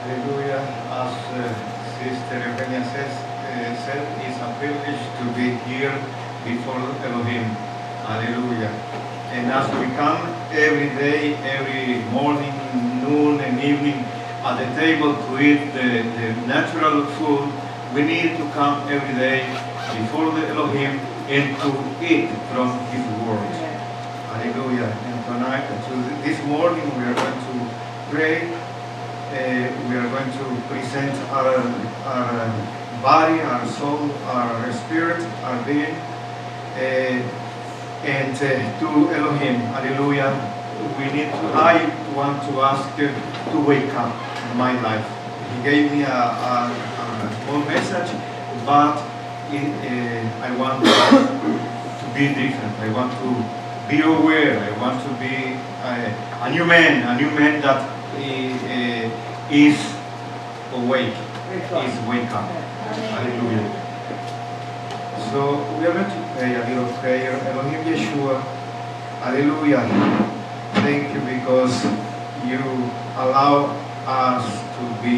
Hallelujah. As Sister Eugenia said, it's a privilege to be here before Elohim. Hallelujah. And as we come every day, every morning, noon, and evening at the table to eat the natural food, we need to come every day before the Elohim and to eat from His Word. Hallelujah. And tonight, this morning, we are going to pray. We are going to present our body, our soul, our spirit, our being, and to Elohim. Hallelujah. I want to ask to wake up in my life. He gave me a small message, but I want to be different. I want to be aware. I want to be a new man that is awake, is wake up. Hallelujah. So we are going to pray a little prayer. Elohim Yeshua, hallelujah. Thank you because you allow us to be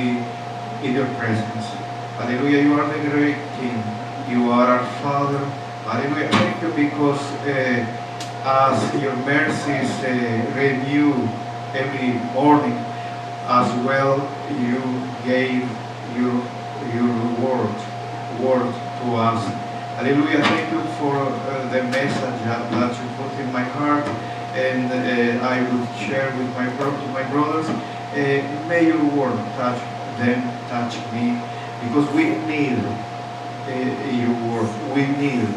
in your presence. Hallelujah. You are the great King. You are our Father. Hallelujah. Thank you because as your mercies renew every morning, as well you gave your word to us. Hallelujah. Thank you for the message that you put in my heart, and I will share with my brothers. May your word touch them, touch me, because we need your word. We need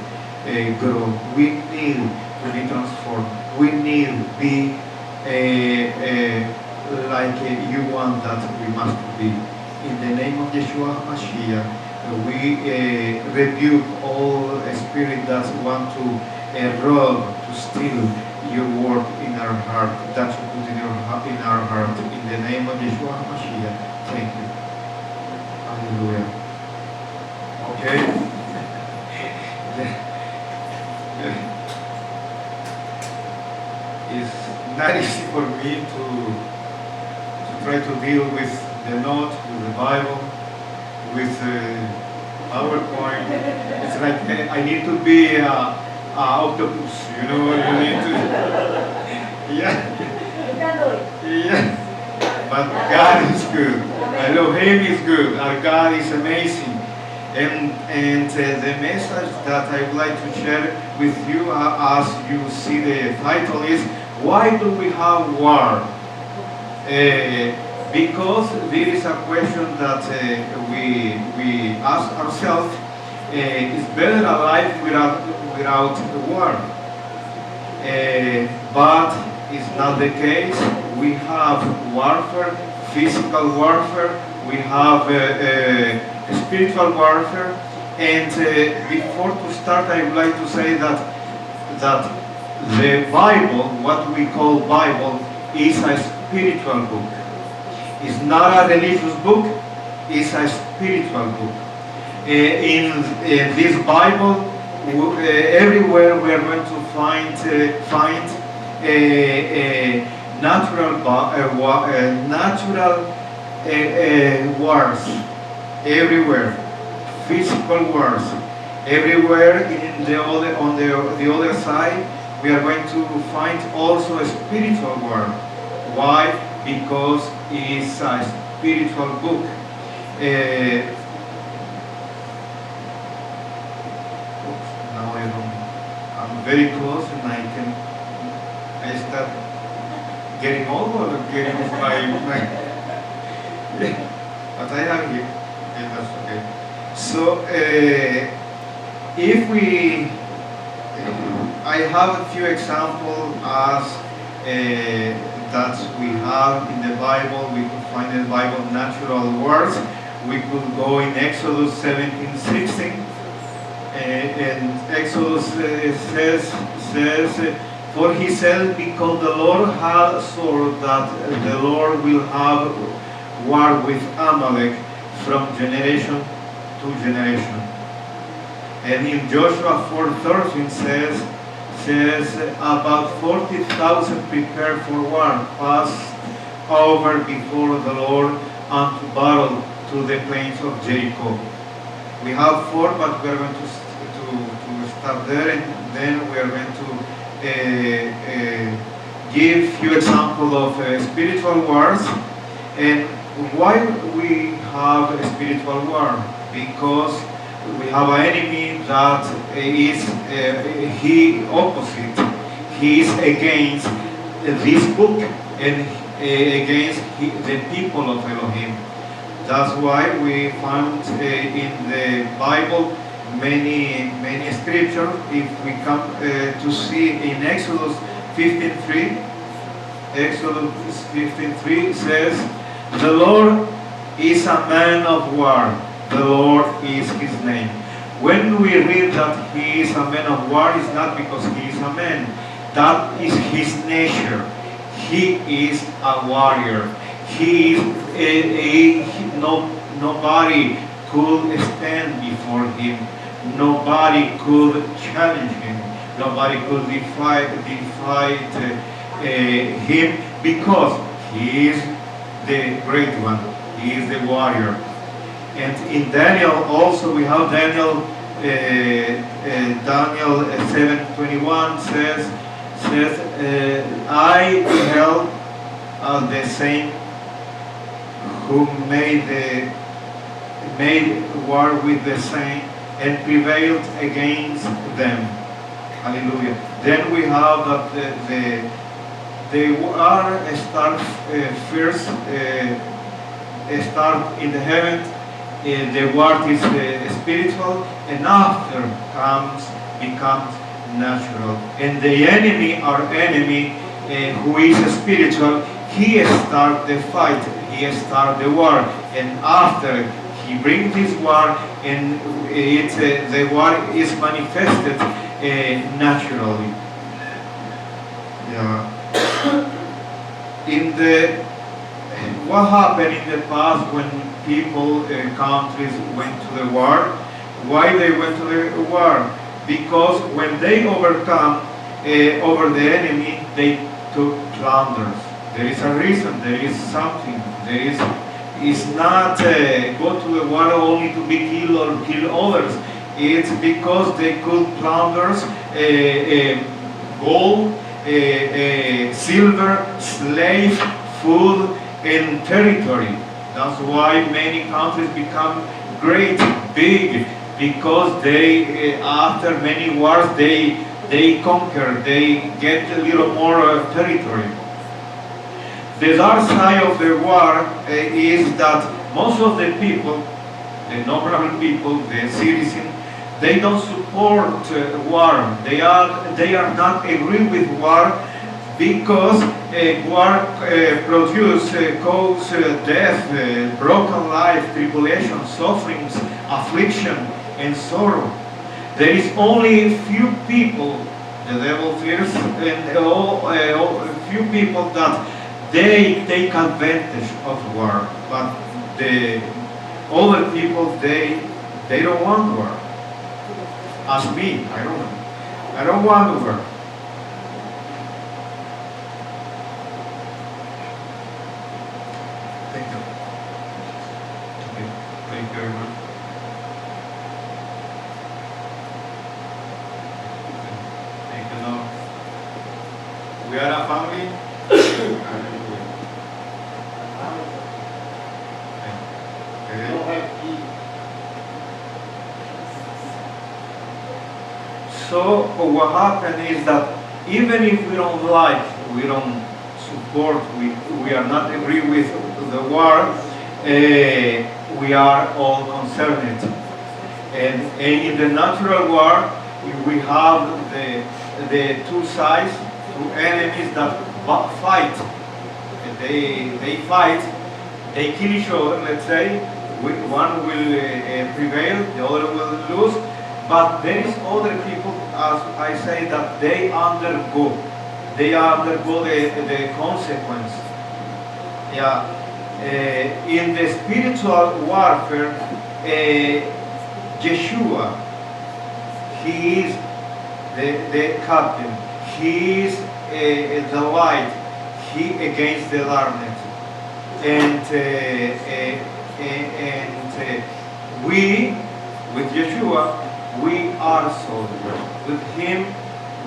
grow. We need to be transformed. We need to be like you want that we must be. In the name of Yeshua HaMashiach, we rebuke all spirit that want to rob, to steal your word in our heart, that you put in our heart. In the name of Yeshua HaMashiach, thank you. Hallelujah. Okay. It's not easy for me to try to deal with the note, with the Bible, with PowerPoint. It's like I need to be an octopus, you know. You need to, yeah. But God is good. Elohim is good. Our God is amazing. And the message that I would like to share with you, as you see the title, is why do we have war? Because there is a question that we ask ourselves: is better a life without war? But it's not the case. We have warfare, physical warfare. We have spiritual warfare. And before to start, I would like to say that the Bible, what we call Bible, is a spiritual book. It's not a religious book, it's a spiritual book. In this Bible, everywhere we are going to find natural wars, everywhere, physical wars, everywhere. On the other side, we are going to find also a spiritual war. Why? Because it's a spiritual book. Now I'm very close, and I start getting old or getting my but I am here. Yeah, that's okay. So if I have a few examples as that we have in the Bible. We could find in the Bible natural words. We could go in Exodus 17:16, and Exodus says, for he said, because the Lord had sworn that the Lord will have war with Amalek from generation to generation. And in Joshua 4:13 says about 40,000 prepared for war, over before the Lord and to battle to the plains of Jericho. We have 4, but we are going to start there, and then we are going to give few examples of spiritual wars. And why we have a spiritual war? Because we have an enemy that is he opposite. He is against this book and against the people of Elohim. That's why we found in the Bible many scriptures. If we come to see in Exodus 15:3, Exodus 15:3 says, "The Lord is a man of war. The Lord is his name." When we read that he is a man of war, it's not because he is a man. That is his nature. He is a warrior. He is nobody could stand before him. Nobody could challenge him. Nobody could defy him, because he is the great one. He is the warrior. And in Daniel also, we have Daniel 7:21 says, "I beheld the same who made war with the same and prevailed against them." Hallelujah. Then we have that the war start first start in the heaven. The war is spiritual, and after becomes natural. And the enemy, our enemy, who is spiritual, he start the fight, he start the war, and after he brings this war, and the war is manifested naturally. Yeah. What happened in the past when people, countries went to the war? Why they went to the war? Because when they overcome over the enemy, they took plunders. There is a reason, there is something. It's not go to the war only to be killed or kill others. It's because they could plunders, gold, silver, slave, food, and territory. That's why many countries become great, big, because they, after many wars, they conquer, they get a little more territory. The dark side of the war is that most of the people, the normal people, the citizens, they don't support war. They are not agree with war, because war cause death, broken life, tribulation, sufferings, affliction, and sorrow. There is only few people the devil fears, and few people that they take advantage of war, but the other people they don't want war. As me, I don't want war. Thank you. Okay. Thank you very much. Thank you, Lord. We are a family. So what happened is that even if we don't like, we don't support, we are not agree with the war, we are all concerned. And in the natural war, we have the two sides, two enemies that fight. They fight, they kill each other, let's say. One will prevail, the other will lose. But there is other people, as I say, that they undergo the consequence. Yeah. In the spiritual warfare, Yeshua, he is the captain. He is the light. He against the darkness. and we, with Yeshua, we are soldiers. With Him,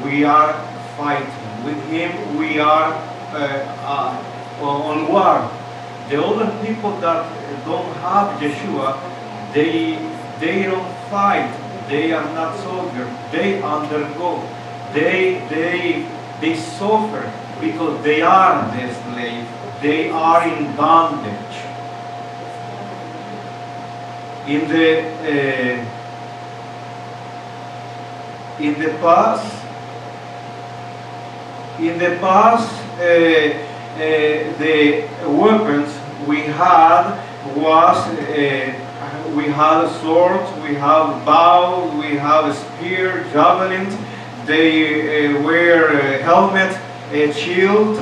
we are fighting. With Him, we are on war. The other people that don't have Yeshua, they don't fight. They are not soldiers. They undergo. They suffer because they are the slave. They are in bondage. In the past, the weapons we had was we had swords, we have bow, we have spear, javelins. They wear helmet, shield,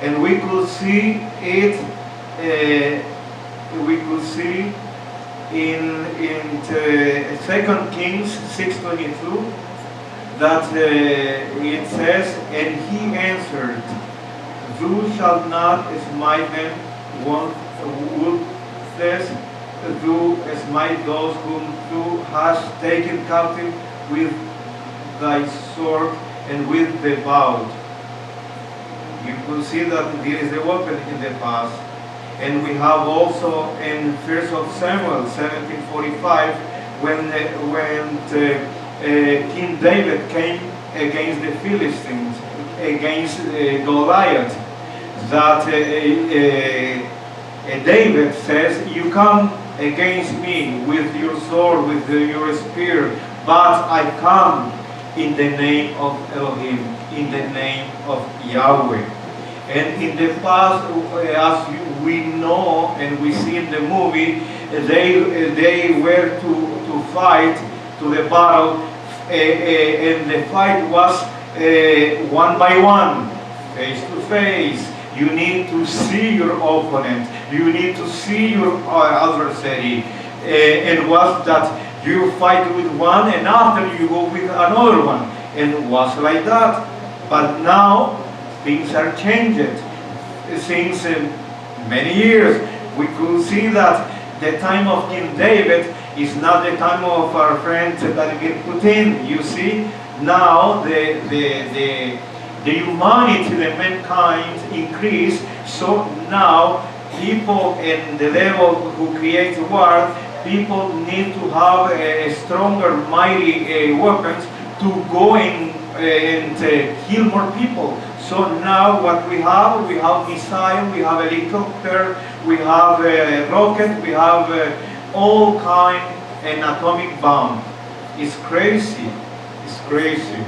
and we could see it. We could see in 2 Kings 6:22 that it says, "And he answered, Thou shalt not smite them, one would says, Thou smite those whom thou hast taken captive with thy sword and with the bow." You could see that there is a weapon in the past. And we have also in 1 Samuel 17:45 when King David came against the Philistines, against Goliath, that David says, "You come against me with your sword, with your spear, but I come in the name of Elohim, in the name of Yahweh." And in the past, as we know and we see in the movie, they were to fight, to the battle, and the fight was one by one, face to face. You need to see your opponent. You need to see your adversary. And was that you fight with one and after you go with another one. And it was like that. But now things are changed. Since many years, we could see that the time of King David is not the time of our friend Vladimir Putin. You see, now the humanity, the mankind increase. So now people in the level who create war, people need to have a stronger, mighty weapons to go and kill more people. So now what we have missile, we have helicopter, we have rocket, we have all kind an atomic bomb. It's crazy. It's crazy.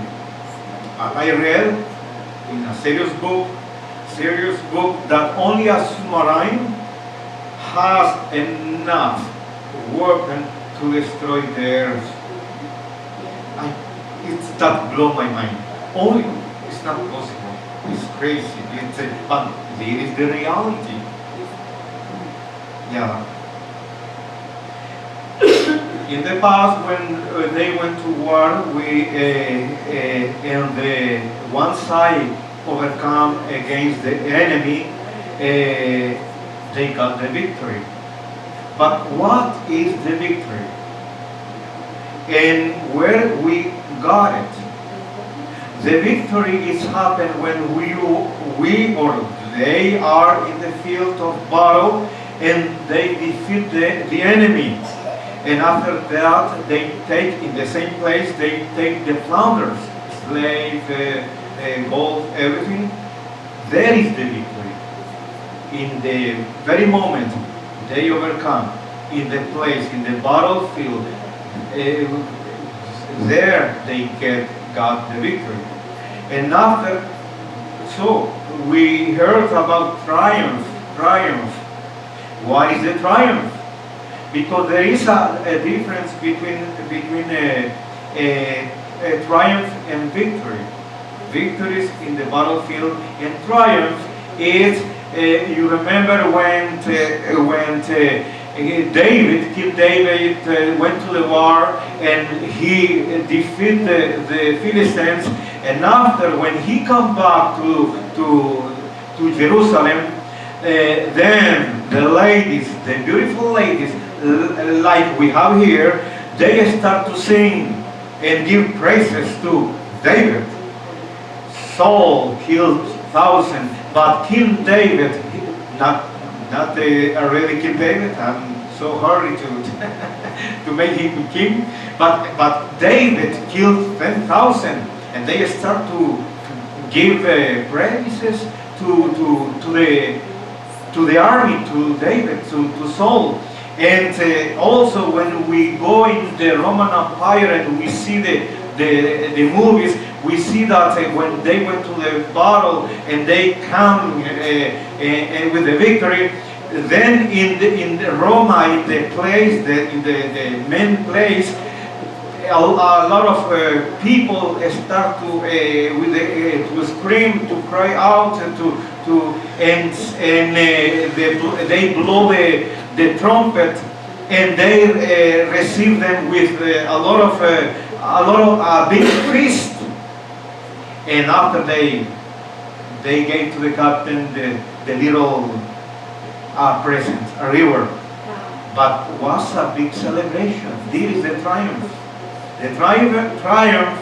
I read in a serious book that only a submarine has enough weapon to destroy the earth. That blow my mind. Only it's not possible. It's crazy. But there is the reality. Yeah. In the past, when they went to war, and the one side overcome against the enemy, they got the victory. But what is the victory? And where we got it? The victory is happened when we or they are in the field of battle and they defeat the enemy. And after that, they take in the same place, they take the plunders, slave, gold, everything. There is the victory. In the very moment they overcome, in the place, in the battlefield, there they got the victory. And after, so we heard about triumph. What is the triumph? Because there is a difference between a triumph and victory. Victory is in the battlefield, and triumph is you remember when King David went to the war and he defeated the Philistines, and after when he come back to Jerusalem, then the ladies, the beautiful ladies, like we have here, they start to sing and give praises to David. Saul killed thousands, but King David, not really King David. I'm so hurry to to make him king, but David killed 10,000, and they start to give praises to the army, to David, to Saul. And also when we go in the Roman Empire and we see the movies, we see that when they went to the battle and they come with the victory, then in the Roma, in the place, in the main place, a lot of people start to scream, to cry out, and they blow the trumpet, and they receive them with a lot of big feast. And after they gave to the captain the little present, a river, but was a big celebration. This is the triumph. The triumph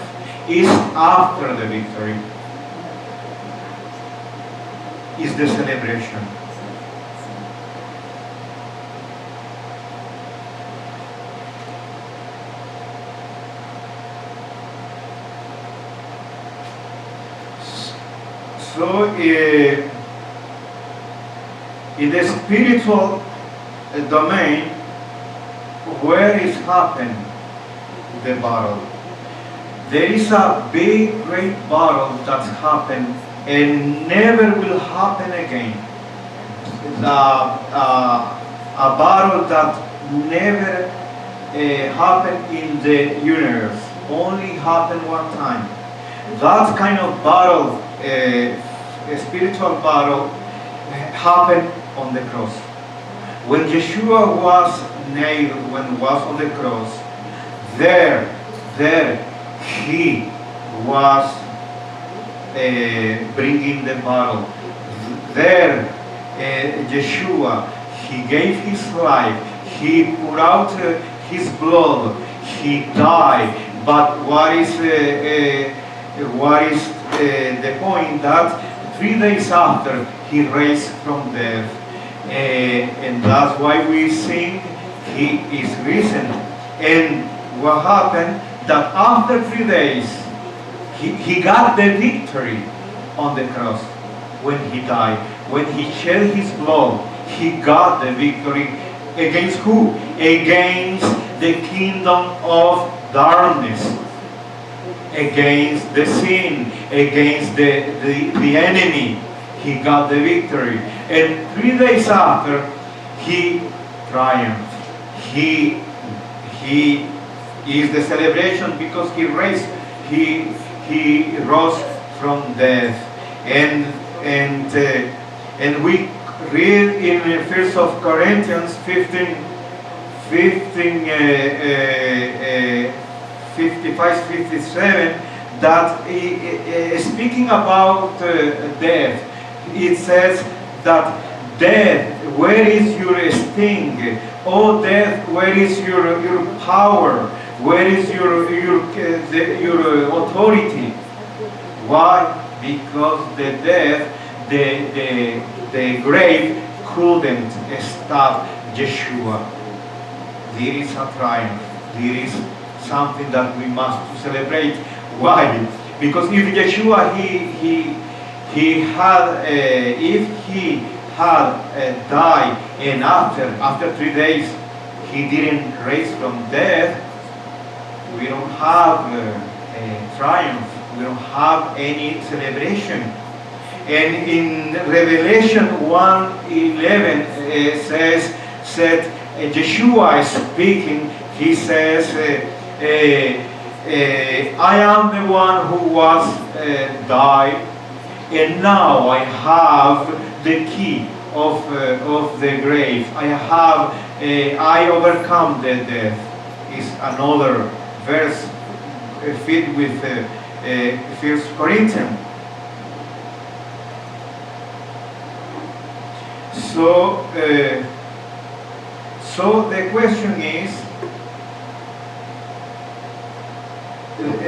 is after the victory. Is the celebration. So in the spiritual domain, where is happened the battle? There is a big, great battle that's happened and never will happen again. A battle that never happened in the universe, only happened one time. That kind of battle, a spiritual battle, happened on the cross. When Yeshua was nailed, when was on the cross, there he was bringing the battle. There, Yeshua, he gave his life, he poured out his blood, he died. But what is the point? That 3 days after he raised from death, and that's why we sing, he is risen. And what happened? That after 3 days, he got the victory on the cross when he died. When he shed his blood, he got the victory against who? Against the kingdom of darkness, against the sin, against the enemy. He got the victory. And 3 days after, he triumphed. He is the celebration because he raised, he rose from death. And we read in 1 of Corinthians 15, 55, 57, that speaking about death, it says that death, where is your sting? Oh death, where is your power? Where is your authority? Why? Because the death, the grave couldn't stop Yeshua. There is a triumph. There is something that we must celebrate. Why? Because if Yeshua if he had died, and after 3 days he didn't raise from death, we don't have a triumph. We don't have any celebration. And in Revelation 1:11 said Yeshua is speaking. He says, I am the one who was died, and now I have the key of the grave. I overcome the death. Is another verse fit with 1 Corinthians. So, so the question is,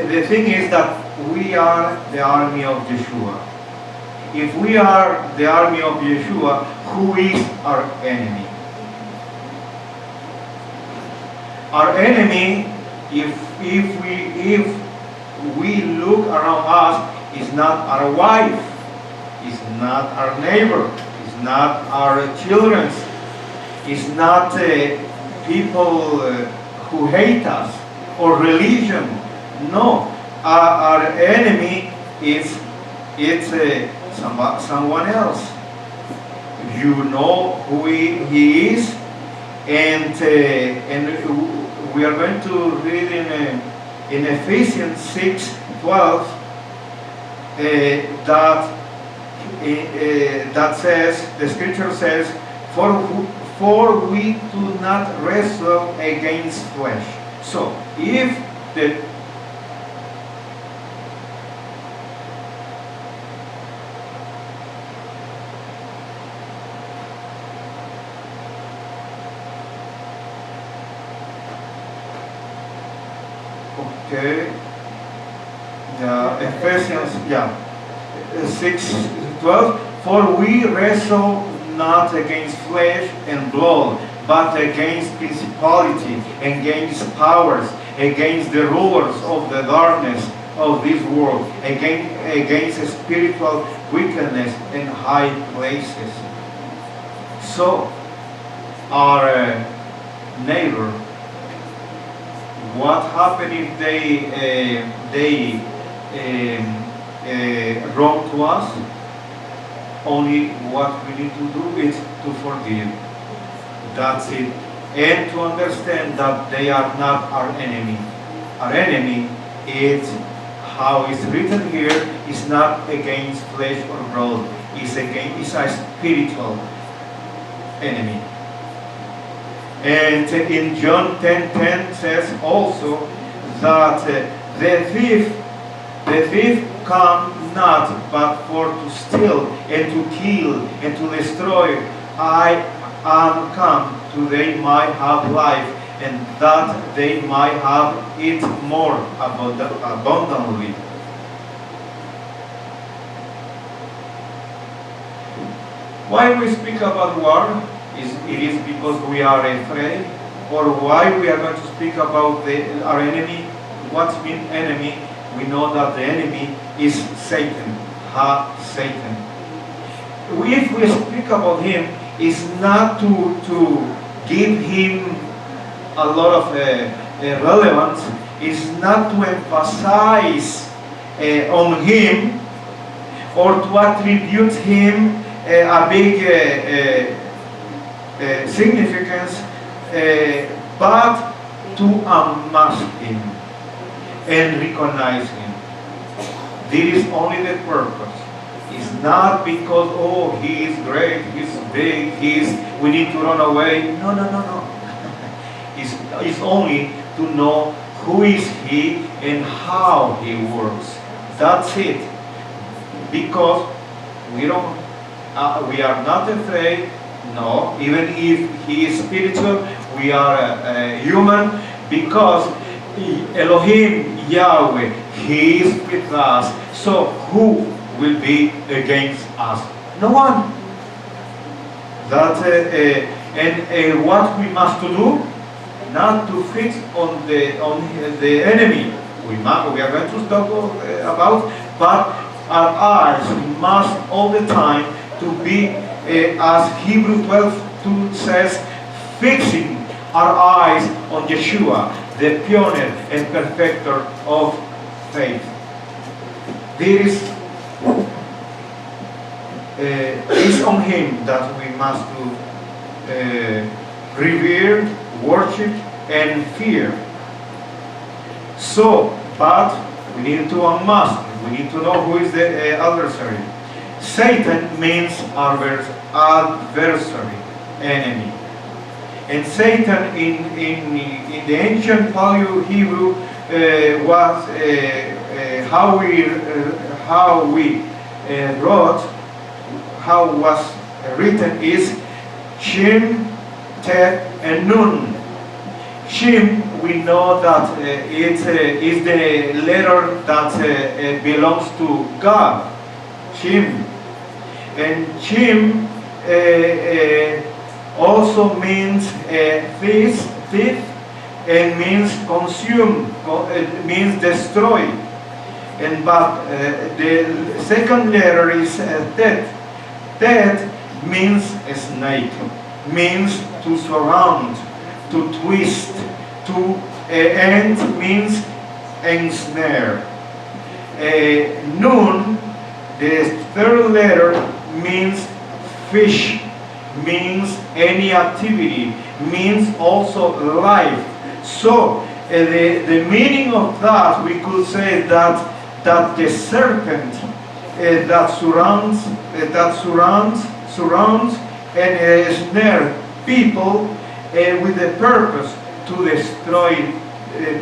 the thing is that we are the army of Yeshua. If we are the army of Yeshua, who is our enemy? Our enemy, if we look around us, is not our wife, is not our neighbor, is not our children, is not people who hate us, or religion. No, our enemy is someone else. You know who he is, and we are going to read in Ephesians 6:12 that says, the scripture says, for we do not wrestle against flesh. So if the Okay, Ephesians 6:12. For we wrestle not against flesh and blood, but against principality, against powers, against the rulers of the darkness of this world, against spiritual wickedness in high places. So, our neighbor, what happened if they wrong to us? Only what we need to do is to forgive. That's it. And to understand that they are not our enemy. Our enemy is, how it's written here, is not against flesh or blood. It's a spiritual enemy. And in John 10:10 says also that the thief come not but for to steal and to kill and to destroy. I am come to they might have life, and that they might have it more abundantly. Why we speak about war? It is because we are afraid, or why we are going to speak about our enemy. What means enemy? We know that the enemy is Satan. Satan. If we speak about him, it's not to give him a lot of relevance. It's not to emphasize on him or to attribute him a big significance, but to unmask him and recognize him. This is only the purpose. It's not because, oh, he is great, he's big, we need to run away. No. It's only to know who is he and how he works. That's it. Because we are not afraid. No, even if he is spiritual, we are human, because Elohim, Yahweh, he is with us. So who will be against us? No one. That and what we must do, not to fix on the enemy. We are going to talk about, but our eyes must all the time to be, as Hebrew 12:2 says, fixing our eyes on Yeshua, the pioneer and perfecter of faith. This is on him that we must revere, worship, and fear. So, but we need to unmask. We need to know who is the adversary. Satan means adversary, enemy. And Satan in the ancient Paleo Hebrew was how was written is Shin, Tet, and Nun. Shin, we know that it is the letter that belongs to God. Shin. And Shin also means thief, and means consume, it means destroy. But the second letter is Tet. Tet means a snake, means to surround, to twist, to and means ensnare. Nun, the third letter, means fish, means any activity, means also life. So the meaning of that, we could say that the serpent that surrounds and snare people with the purpose to destroy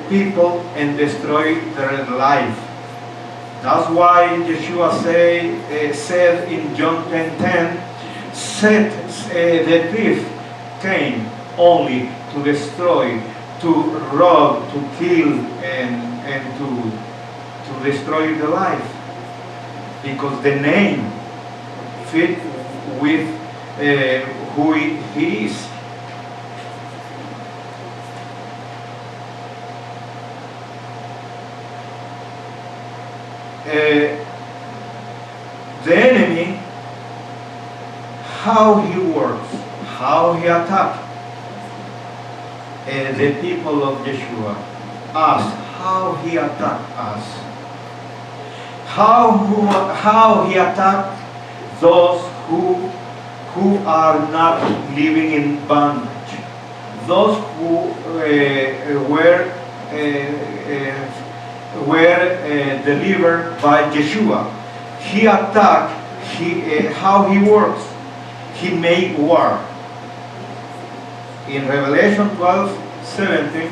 people and destroy their life. That's why Yeshua said in John 10:10, the thief came only to destroy, to rob, to kill, and to destroy the life. Because the name fit with who he is. The enemy, how he works, how he attacks the people of Yeshua, us, how he attacked us, how he attacked those who are not living in bondage, those who were delivered by Yeshua. He attacked. How he works. He made war. In Revelation 12:17,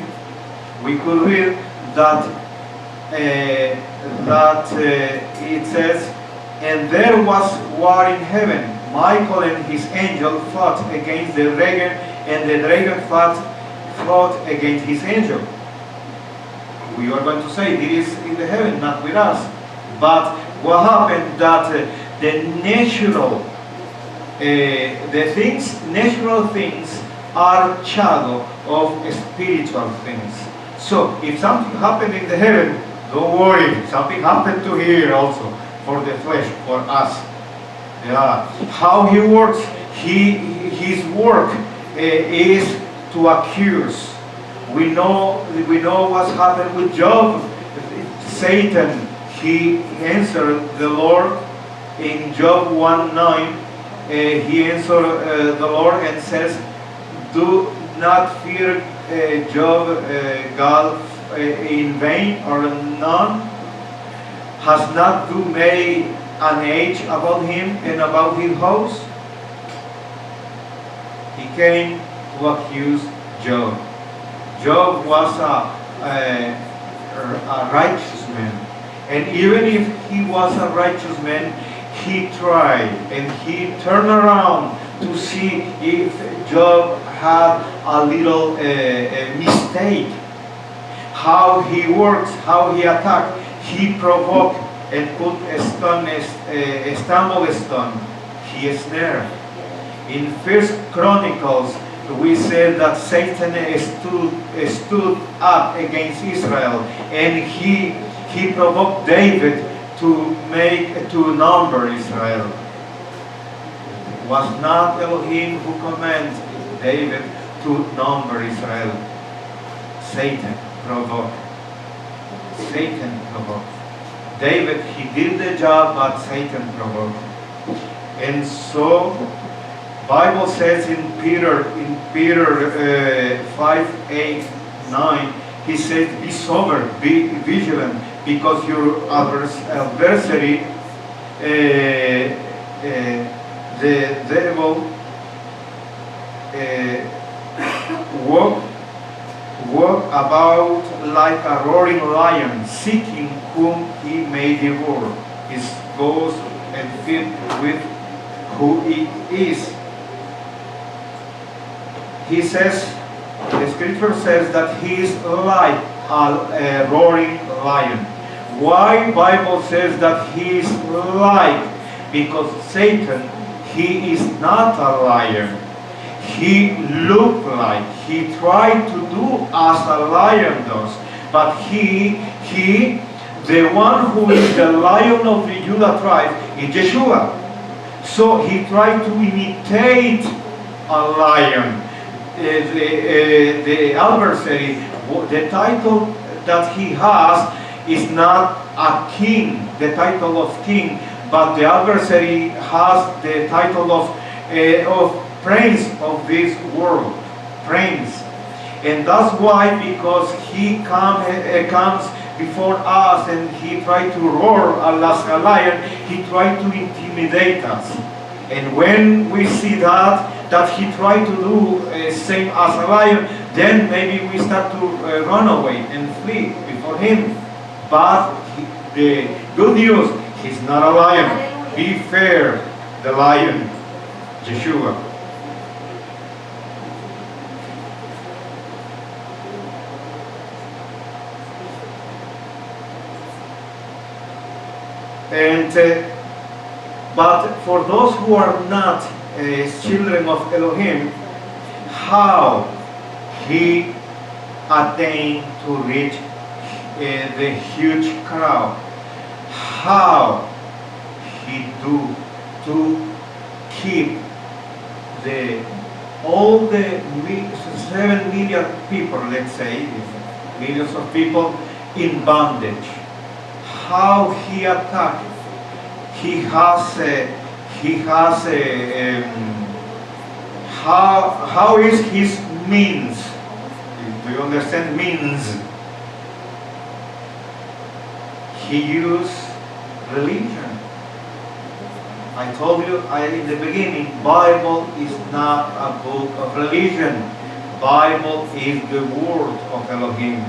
we could read that it says, "And there was war in heaven. Michael and his angel fought against the dragon, and the dragon fought against his angel." We are going to say this is in the heaven, not with us. But what happened that the natural things are shadow of spiritual things. So if something happened in the heaven, don't worry. Something happened to here also for the flesh, for us. Yeah. How he works, his work is to accuse. We know what's happened with Job. Satan, he answered the Lord in Job 1:9. He answered the Lord and says, "Do not fear Job, God, in vain or none. Has not thou made an age about him and about his house?" He came to accuse Job. Job was a righteous man. And even if he was a righteous man, he tried and he turned around to see if Job had a little mistake. How he works, how he attacked. He provoked and put a stumble stone. He snared. In First Chronicles, we said that Satan stood up against Israel, and he provoked David to number Israel. It was not Elohim who commanded David to number Israel. Satan provoked. David, he did the job, but Satan provoked. And so Bible says in Peter 5:8-9, he says, "Be sober, be vigilant, because your adversary, the devil, walk about like a roaring lion, seeking whom he may devour. His goes and feed with who he is." he says, the scripture says that he is like a roaring lion. Why Bible says that he is like? Because Satan, he is not a lion. He looked like, he tried to do as a lion does. But the one who is the lion of the Judah tribe is Yeshua. So he tried to imitate a lion. The adversary, the title that he has is not a king, the title of king, but the adversary has the title of prince of this world, prince. And that's why, because he comes before us and he tried to roar as a lion, he tried to intimidate us. And when we see that he tried to do same as a lion, then maybe we start to run away and flee before him. But the good news, he's not a lion. Be fair, the lion, Yeshua. And but for those who are not children of Elohim, how he attained to reach the huge crowd? How he do to keep all the 7 million people, let's say, millions of people in bondage? How he attacked? How is his means? Do you understand means? He used religion. I told you in the beginning, Bible is not a book of religion. Bible is the word of Elohim.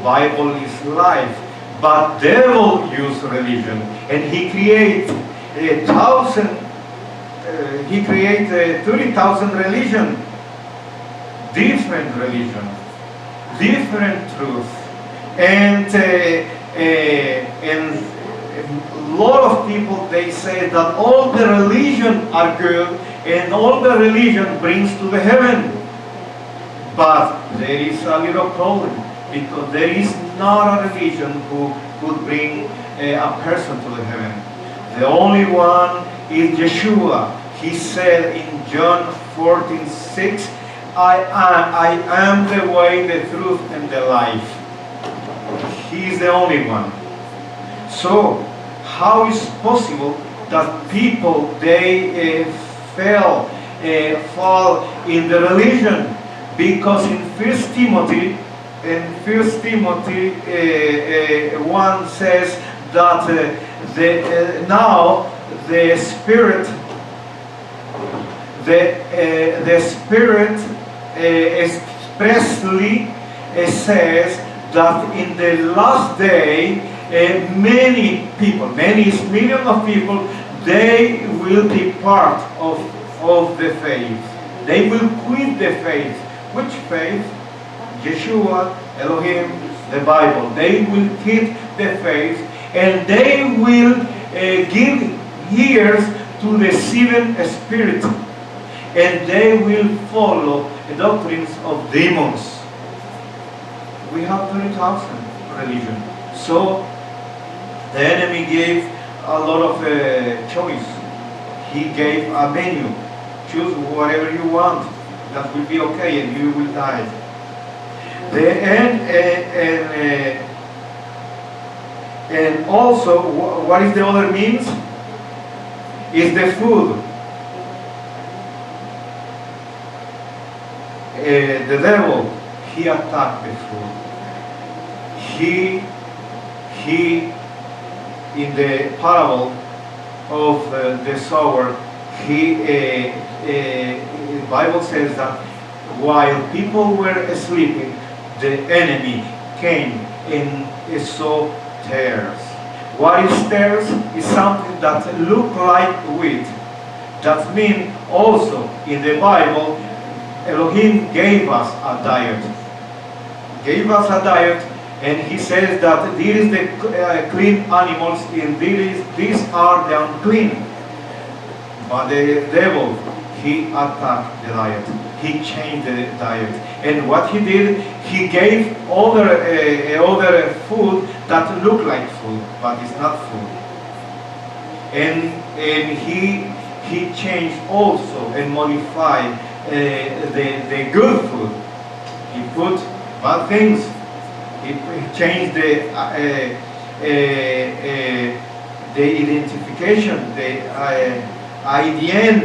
Bible is life. But devil used religion, and he created 30,000 religion, different religion, different truth, and a lot of people, they say that all the religion are good and all the religion brings to the heaven. But there is a little problem, because there is not a religion who could bring a person to the heaven. The only one is Yeshua. He said in John 14:6, I am the way, the truth, and the life. He is the only one. So, how is possible that people, they fall in the religion? Because in 1 Timothy 1 says that now the Spirit expressly says that in the last day many people, many millions of people, they will depart of the faith. They will quit the faith. Which faith? Yeshua, Elohim, the Bible. They will keep the faith, and they will give ears to the 7 spirits, and they will follow the doctrines of demons. We have 30,000 religion. So the enemy gave a lot of choice. He gave a menu. Choose whatever you want. That will be okay, and you will die. And also, what is the other means? Is the food. The devil, he attacked the food. He in the parable of the sower, the Bible says that while people were sleeping, the enemy came and saw tares. What is tares? Is something that look like wheat. That means also in the Bible, Elohim gave us a diet. Gave us a diet, and he says that these is the clean animals, and these are the unclean. But the devil, he attacked the diet. He changed the diet. And what he did, he gave other food that looked like food, but it's not food. And he changed also and modified the good food. He put bad things. He changed the identification, the IDN.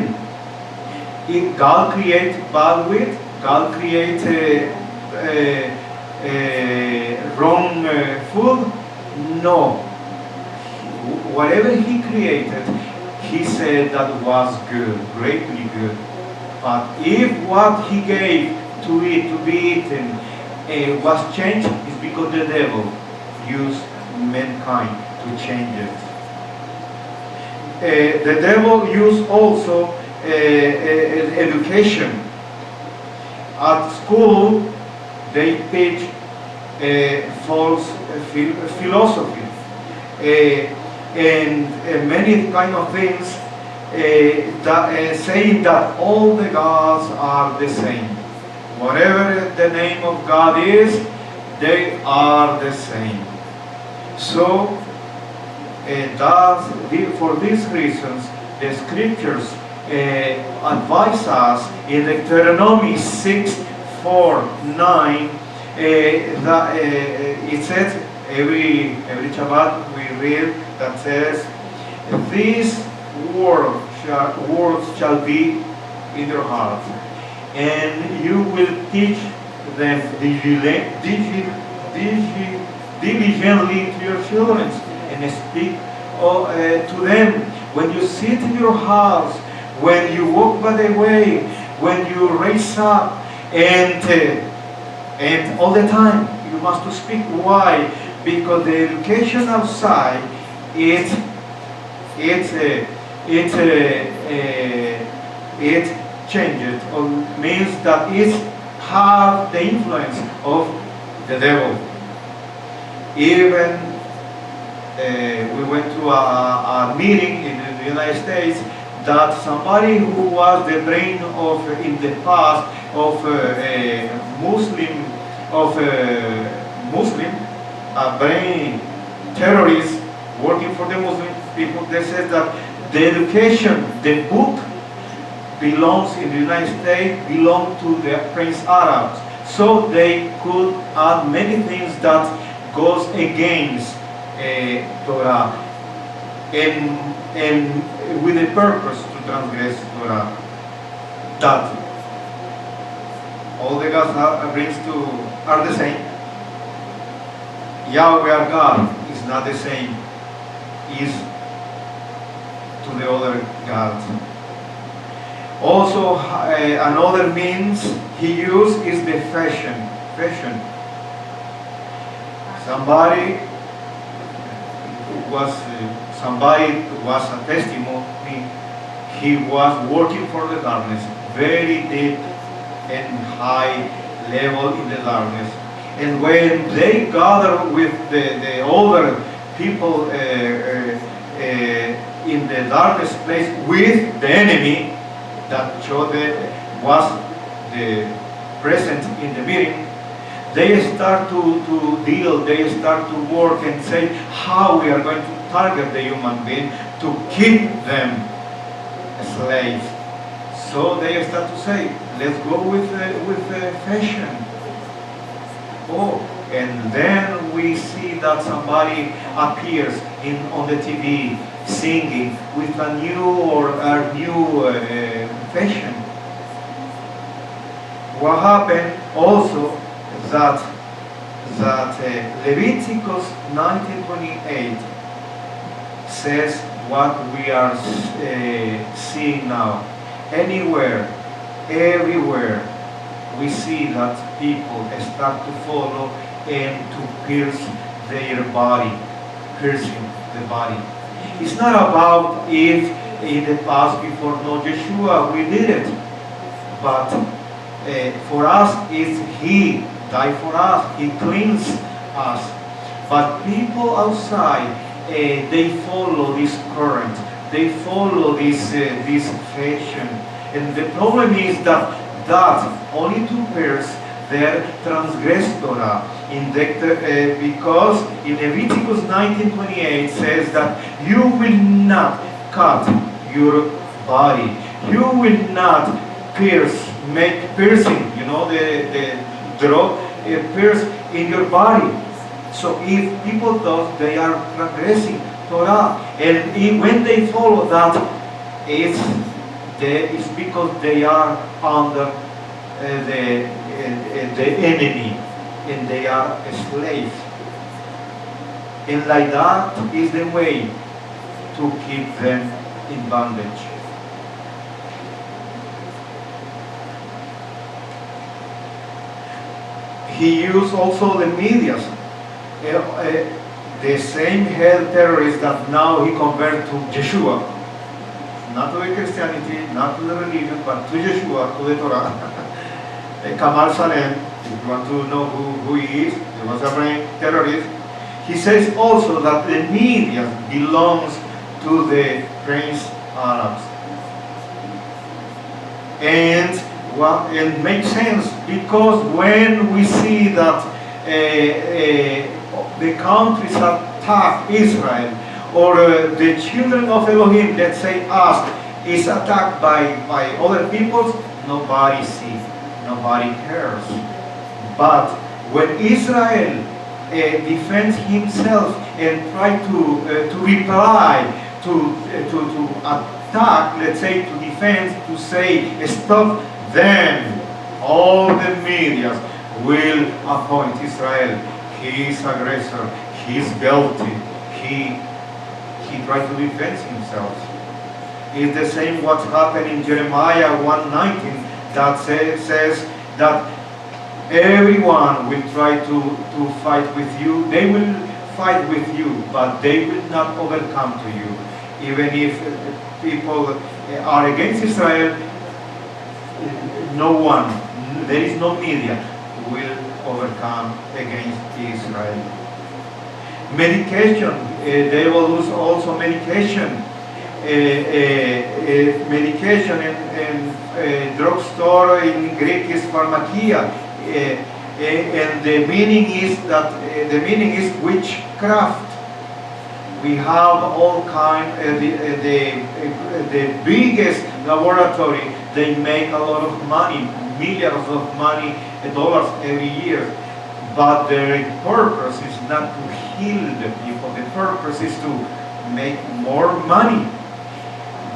God created bad wheat. God created wrong food. No. Whatever he created, he said that was good, greatly good. But if what he gave to it to be eaten was changed, it's because the devil used mankind to change it. The devil used also education. At school, they teach false philosophy and many kind of things, saying that all the gods are the same. Whatever the name of God is, they are the same. So, for these reasons, the scriptures advise us in Deuteronomy 6:4-9 that it says every Shabbat we read that says, "These words shall be in your heart, and you will teach them diligently to your children, and speak to them when you sit in your house, when you walk by the way, when you raise up, and all the time you must speak." Why? Because the education outside it changes, or means that it have the influence of the devil. Even we went to a meeting in the United States that somebody who was the brain of in the past of Muslim, a brain terrorist working for the Muslim people, they said that the education, the book belongs in the United States, belong to the Prince Arabs. So they could add many things that goes against Torah, and with the purpose to transgress Torah. That all the gods are the same. Yahweh our God is not the same, is to the other gods. Also, another means he used is the fashion. Somebody was a testimony. He was working for the darkness, very deep and high level in the darkness. And when they gather with the other people in the darkest place with the enemy that was the present in the meeting, they start to deal, they start to work and say how we are going to target the human being to keep them slaves. So they start to say, let's go with fashion. Oh, and then we see that somebody appears on the TV singing with a new fashion. What happened also that Leviticus 19:28 says what we are seeing now. Everywhere, we see that people start to follow and to pierce their body, piercing the body. It's not about if in the past before no Yeshua we did it, but for us is He died for us. He cleans us. But people outside, they follow this current. They follow this fashion. And the problem is that only to pierce their transgress Torah. Because in Leviticus 19:28 says that you will not cut your body. You will not make piercing, the draw pierce in your body. So if people do, they are transgressing Torah. And when they follow that, it's because they are under the enemy, and they are a slave. And like that is the way to keep them in bondage. He used also the media, the same hell terrorist that now he converted to Yeshua, not to the Christianity, not to the religion, but to Yeshua, to the Torah. Kamal Salem, if you want to know who he is, he was a brain terrorist. He says also that the media belongs to the Prince Arabs. And it makes sense, because when we see that the countries attack Israel, or the children of Elohim, let's say us, is attacked by other peoples, nobody sees, nobody cares. But when Israel defends himself and try to reply, to attack, let's say to defend, to say stop, then all the media will appoint Israel. He is aggressor. He is guilty. He tried to defend himself. It's the same what happened in Jeremiah 1:19 that says that everyone will try to fight with you. They will fight with you, but they will not overcome to you. Even if people are against Israel, no one, there is no media will overcome against Israel. Medication, they will use also medication. Medication in drugstore in Greek is pharmakia, and the meaning is witchcraft. We have all kind. The biggest laboratory, they make a lot of money, millions of money, dollars every year. But their purpose is not to heal the people. The purpose is to make more money.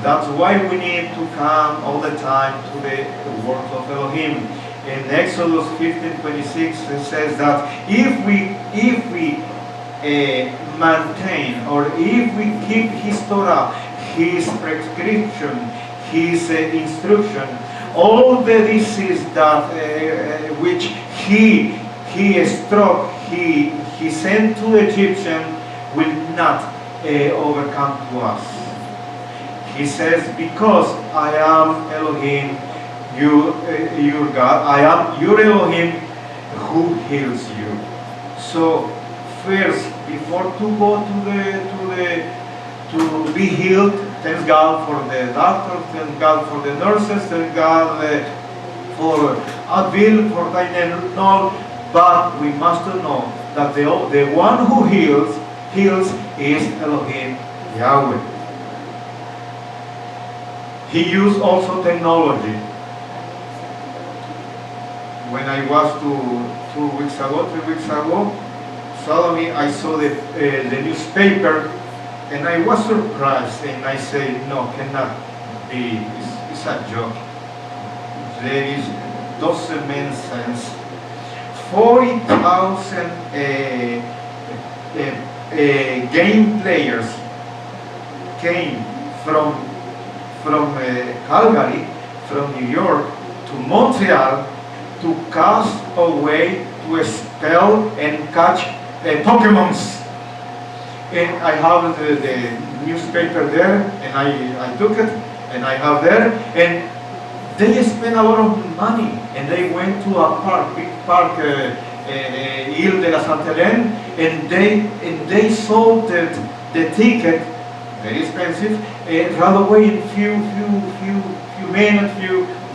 That's why we need to come all the time to the word of Elohim. In Exodus 15:26 it says that if we maintain, or if we keep His Torah, His prescription, His instruction, all the disease that which He struck, He sent to the Egyptian will not overcome to us. He says, because I am Elohim, your God, I am your Elohim who heals you. So first, before to go to be healed, thank God for the doctor, thank God for the nurses, thank God for Advil, for Tylenol, but we must know that the one who heals is Elohim Yahweh. He used also technology. When I was 3 weeks ago, suddenly I saw the newspaper, and I was surprised, and I said, no, cannot be, it's a joke. Doesn't make sense. 40,000 game players came from Calgary, from New York to Montreal to cast away, to expel and catch Pokemons. And I have the newspaper there, and I took it, and I have there, and They spent a lot of money, and they went to a park, big park, Ile de la Sainte Hélène, and they sold the ticket, very expensive, right away in few minutes,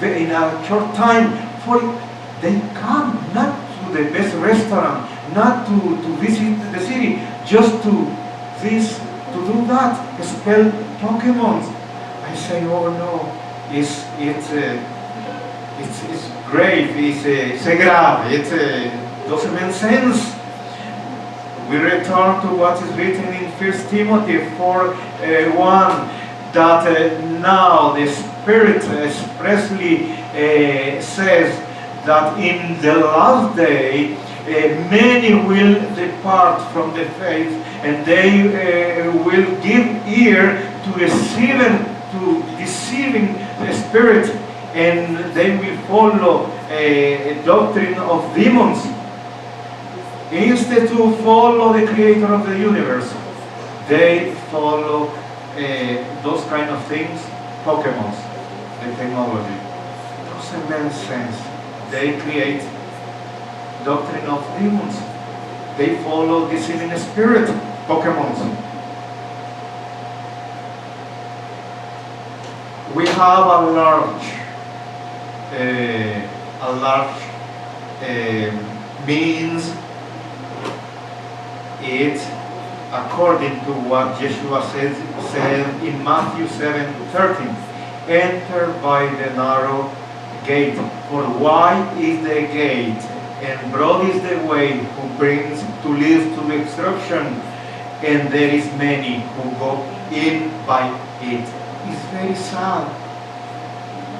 in a short time. For they come not to the best restaurant, not to visit the city, just to do that, spell Pokemon. I say, oh no, it's grave, it's grave, it doesn't make sense. We return to what is written in 1 Timothy 4:1, that now the Spirit expressly says that in the last day many will depart from the faith, and they will give ear to deceiving spirit, and they will follow a doctrine of demons instead to follow the Creator of the universe. They follow those kind of things, Pokemon, the technology. Doesn't make sense. They create doctrine of demons. They follow deceiving spirit, Pokemon. We have a large means. It, according to what Yeshua said in Matthew 7:13, enter by the narrow gate, for wide is the gate, and broad is the way who leads to destruction, and there is many who go in by it. It's very sad.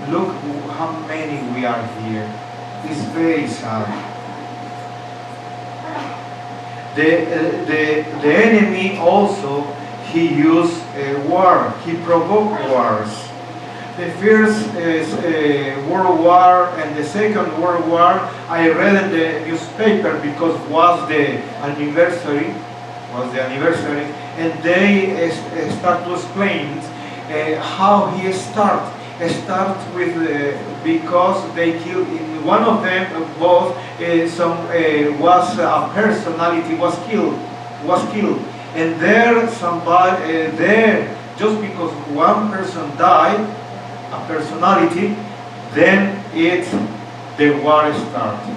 Look how many we are here. It's very sad. The enemy also, he used war. He provoked wars. The first World War and the Second World War, I read in the newspaper because was the anniversary, and they start to explain how he started. Start with because they killed in one of them, both was a personality was killed, and there somebody there, just because one person died, a personality, then the war started.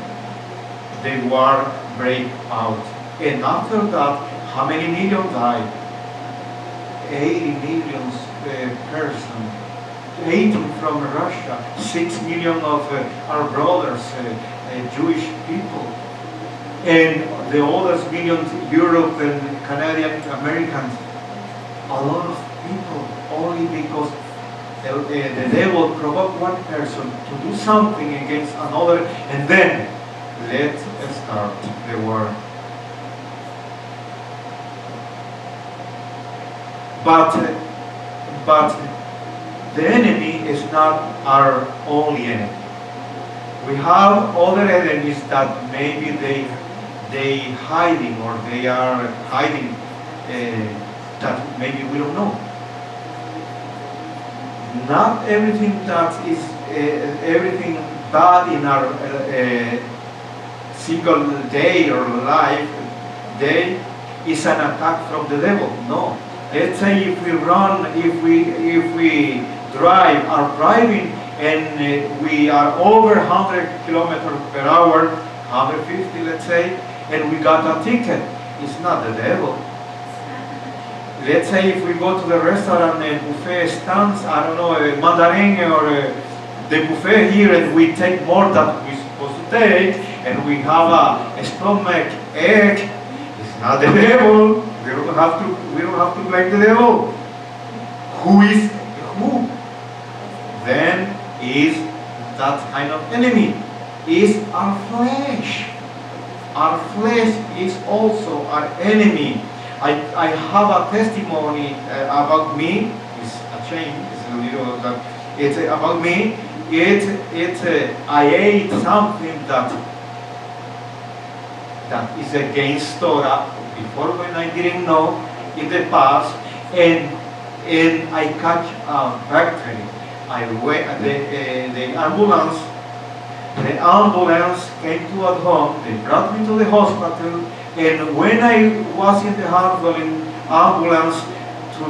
The war break out, and after that, how many million died? 80 million persons. 18 from Russia, 6 million of our brothers, Jewish people, and the others millions, Europe and Canadian Americans. A lot of people, only because the devil provoked one person to do something against another, and then let's start the war. But the enemy is not our only enemy. We have other enemies that maybe they hiding, or they are hiding that maybe we don't know. Not everything that is everything bad in our single day or life day is an attack from the devil. No. Let's say if we run, if we drive, are driving, and we are over 100 kilometers per hour, 150 let's say, and we got a ticket. It's not the devil. Let's say if we go to the restaurant and buffet stands, I don't know, Mandarin or the buffet here, and we take more than we're supposed to take, and we have a stomach ache, it's not the devil. We don't have to blame the devil. Who is who? Then is that kind of enemy? Is our flesh. Our flesh is also our enemy. I have a testimony about me. It's a change. It's a little that it's about me. I ate something that is against Torah before, when I didn't know in the past, and I catch a bacteria, I went, the ambulance came to at home. They brought me to the hospital, and when I was in the ambulance to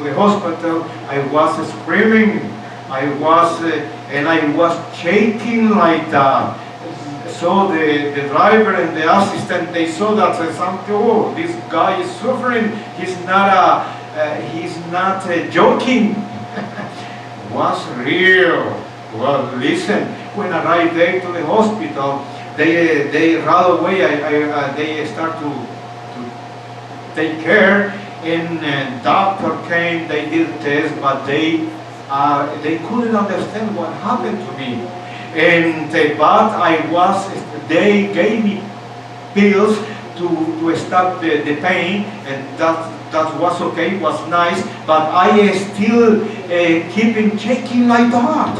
the hospital, I was screaming. I was shaking like that. So the driver and the assistant, they saw that something. Oh, this guy is suffering. He's not joking. Was real. Well, listen. When I arrived there to the hospital, they right away they start to take care. And doctor came. They did tests, but they couldn't understand what happened to me. And but they gave me pills to stop the pain, and that was okay, was nice, but I still keeping shaking like that.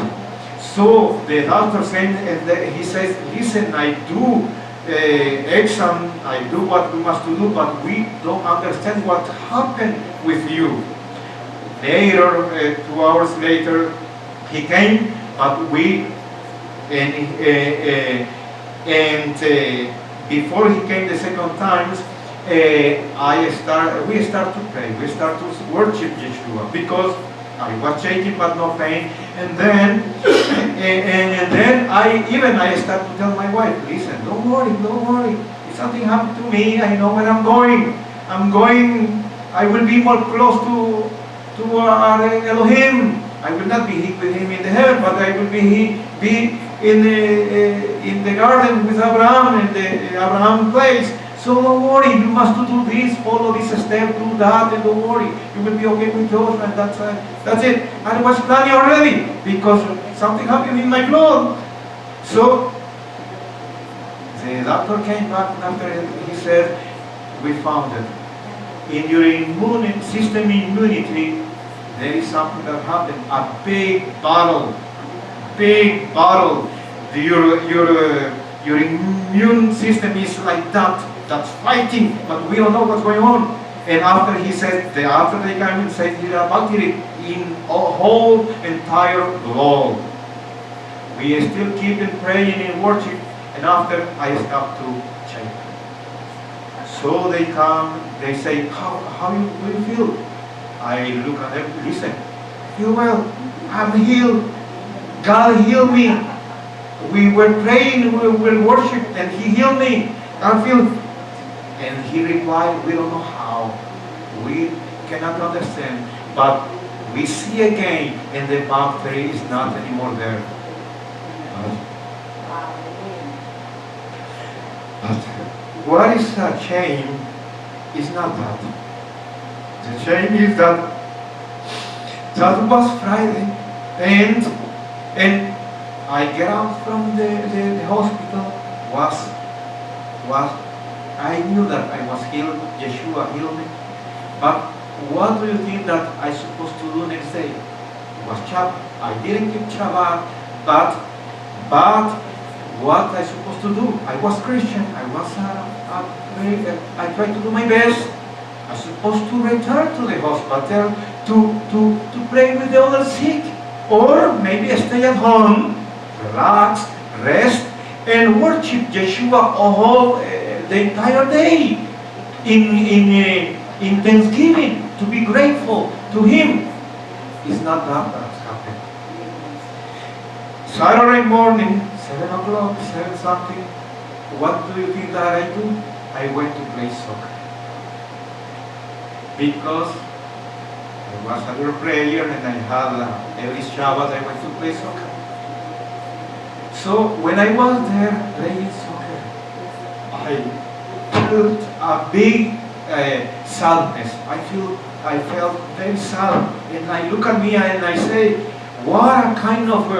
So the doctor said, and he says, listen, I do exam, I do what we must do, but we don't understand what happened with you. Later, 2 hours later, he came, but before he came the second time, we start to pray, we start to worship Yeshua, because I was shaking but no pain. And then I start to tell my wife, listen, don't worry. If something happened to me, I know where I'm going. I will be more close to our Elohim. I will not be with him in the heaven, but I will be in the garden with Abraham, in the Abraham place. So don't worry, you must do this, follow this step, do that, and don't worry. You will be okay with yours, and that's it. I was planning already, because something happened in my blood. So the doctor came back after, he said, we found it. In your system immunity, there is something that happened, a big battle. Your immune system is like that's fighting, but we don't know what's going on. And after he said, after they came and said, he bacteria in a whole entire globe. We still keep in praying and worship, and after I stop to check. So they come, they say, how do you feel? I look at them, listen, feel well, I'm healed. God healed me. We were praying, we were worshiping, and He healed me. I feel. And he replied, we don't know how. We cannot understand. But we see again, and the bacteria is not anymore there. But what is a shame is not that. The shame is that was Friday, and I get out from the hospital, I knew that I was healed, Yeshua healed me, but what do you think that I supposed to do next day? It was Shabbat. I didn't keep Shabbat, but what I supposed to do? I was Christian, I tried to do my best. I supposed to return to the hospital to pray with the other sick, or maybe stay at home, relax, rest, and worship Yeshua the entire day in Thanksgiving, to be grateful to Him. It's not that that's happened. Saturday morning, 7 o'clock, 7 something, what do you think that I do? I went to play soccer. Because I was a little player, and I had every Shabbat I went to play soccer. So when I was there playing soccer, I felt a big sadness. I felt very sad, and I look at me and I say, what a kind of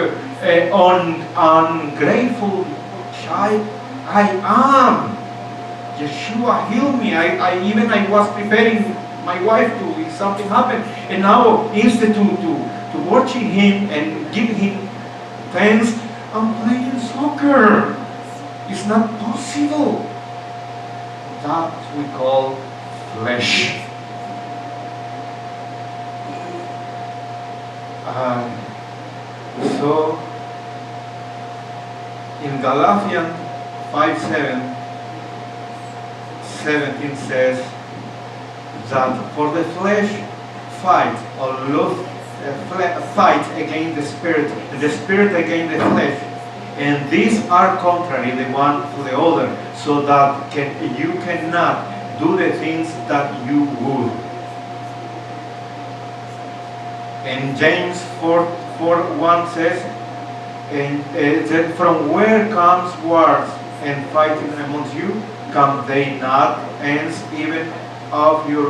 ungrateful child I am. Yeshua healed me. I was preparing my wife to, if something happened, and now instead to worship Him and give Him thanks, I'm playing soccer. It's not possible. That we call flesh. So in Galatians 5:17 says that for the flesh fight against the spirit, and the spirit against the flesh, and these are contrary the one to the other, so that you cannot do the things that you would. And James 4:1 says, that from where comes wars and fighting amongst you? Come they not hence even of your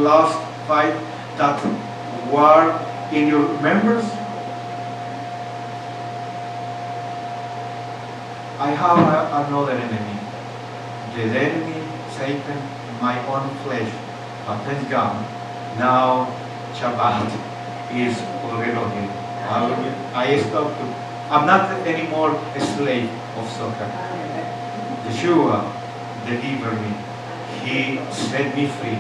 last fight that war in your members? I have another enemy. The enemy, Satan, my own flesh. But thank God, now Shabbat is already. I'm not anymore a slave of soccer. Yeshua delivered me. He set me free.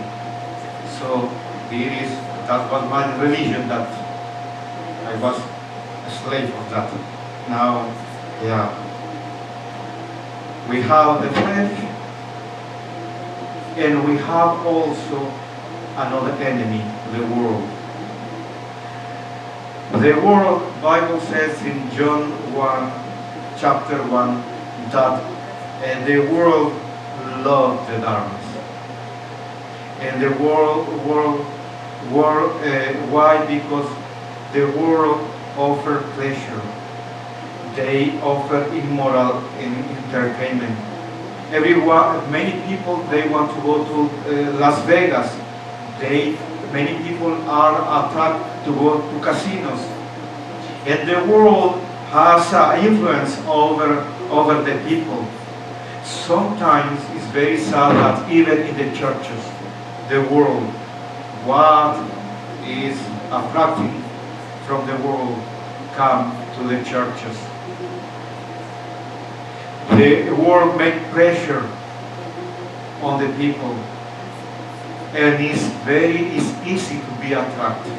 So that was my religion, that I was a slave of that. Now, yeah. We have the flesh, and we have also another enemy, the world. The world, Bible says in John 1, chapter 1, that the world loved the darkness. And the world, why? Because the world offers pleasure. They offer immoral entertainment. Many people, they want to go to Las Vegas. Many people are attracted to go to casinos. And the world has influence over the people. Sometimes it's very sad that even in the churches, the world, what is attracting from the world come to the churches. The world makes pressure on the people, and it's easy to be attracted.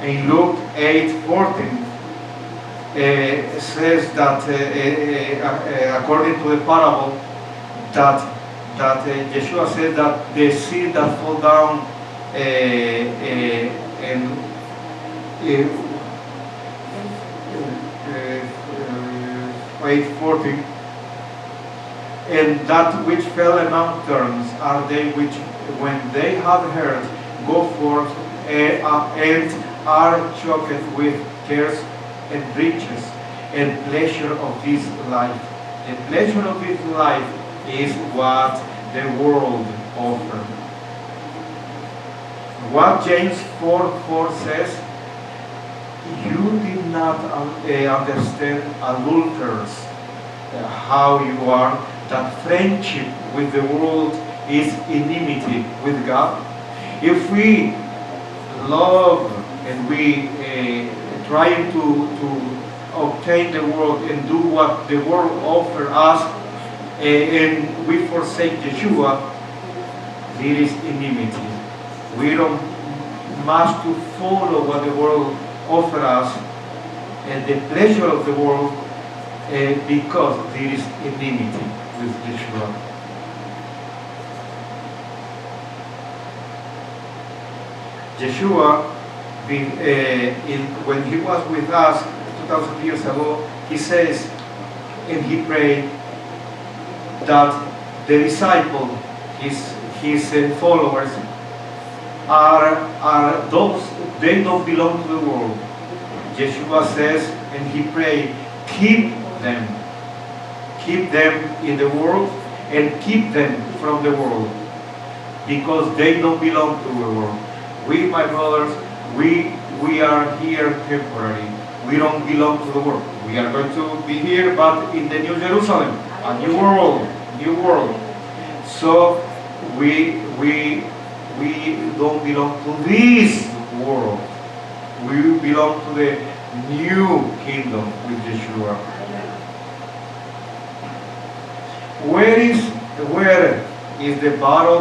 In Luke 8:14, says that according to the parable, that Yeshua said that the seed that fall down and 8:40, and that which fell among thorns are they which, when they have heard, go forth and are choked with cares and riches and pleasure of this life. The pleasure of this life is what the world offers. What James 4:4 says, you did not understand, adulterers, how you are, that friendship with the world is enmity with God. If we love and we trying to obtain the world and do what the world offers us, and we forsake Yeshua, there is enmity. We don't must to follow what the world offers us and the pleasure of the world, because there is enmity with Yeshua. Yeshua, when he was with us 2,000 years ago, he says, and he prayed that the disciple, his followers, are those, they don't belong to the world. Yeshua says, and he prayed, keep them in the world and keep them from the world, because they don't belong to the world. We, my brothers, we are here temporary. We don't belong to the world. We are going to be here, but in the New Jerusalem, a new world. So we don't belong to this world. We belong to the new kingdom with Yeshua. Where is the battle